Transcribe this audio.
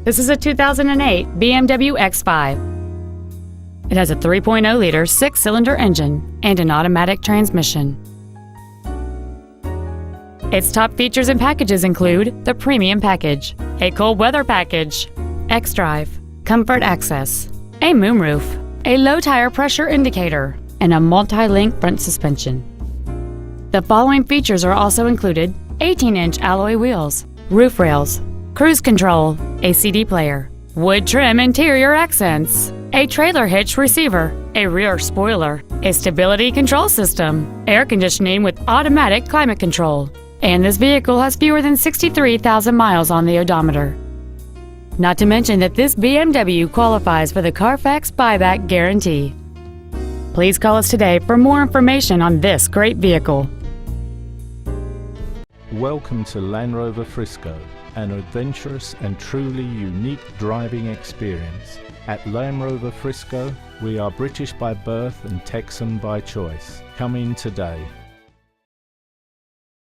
This is a 2008 BMW X5. It has a 3.0-liter six-cylinder engine and an automatic transmission. Its top features and packages include the Premium Package, a cold weather package, xDrive, Comfort Access, a moonroof, a low tire pressure indicator, and a multi-link front suspension. The following features are also included: 18-inch alloy wheels, roof rails, cruise control, a CD player, wood trim interior accents, a trailer hitch receiver, a rear spoiler, a stability control system, air conditioning with automatic climate control, and this vehicle has fewer than 63,000 miles on the odometer. Not to mention that this BMW qualifies for the Carfax buyback guarantee. Please call us today for more information on this great vehicle. Welcome to Land Rover Frisco, an adventurous and truly unique driving experience. At Land Rover Frisco, we are British by birth and Texan by choice. Come in today.